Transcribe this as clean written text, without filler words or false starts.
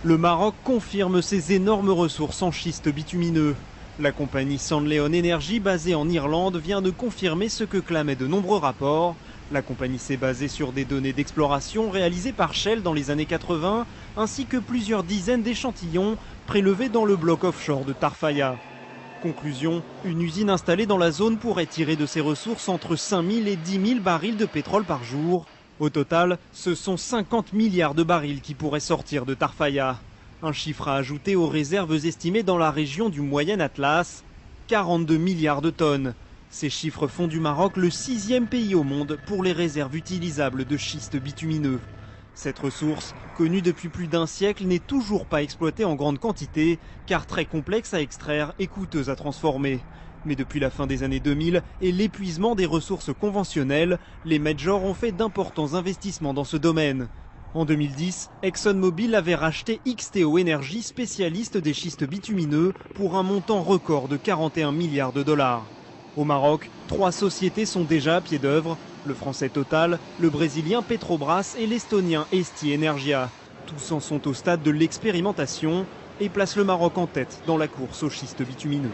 Le Maroc confirme ses énormes ressources en schiste bitumineux. La compagnie Sandleon Energy, basée en Irlande, vient de confirmer ce que clamaient de nombreux rapports. La compagnie s'est basée sur des données d'exploration réalisées par Shell dans les années 80, ainsi que plusieurs dizaines d'échantillons prélevés dans le bloc offshore de Tarfaya. Conclusion, une usine installée dans la zone pourrait tirer de ses ressources entre 5 000 et 10 000 barils de pétrole par jour. Au total, ce sont 50 milliards de barils qui pourraient sortir de Tarfaya. Un chiffre à ajouter aux réserves estimées dans la région du Moyen Atlas, 42 milliards de tonnes. Ces chiffres font du Maroc le 6e pays au monde pour les réserves utilisables de schiste bitumineux. Cette ressource, connue depuis plus d'un siècle, n'est toujours pas exploitée en grande quantité, car très complexe à extraire et coûteuse à transformer. Mais depuis la fin des années 2000 et l'épuisement des ressources conventionnelles, les majors ont fait d'importants investissements dans ce domaine. En 2010, ExxonMobil avait racheté XTO Energy, spécialiste des schistes bitumineux, pour un montant record de 41 milliards de dollars. Au Maroc, 3 sociétés sont déjà à pied d'œuvre, le français Total, le brésilien Petrobras et l'estonien Esti Energia. Tous en sont au stade de l'expérimentation et placent le Maroc en tête dans la course aux schistes bitumineux.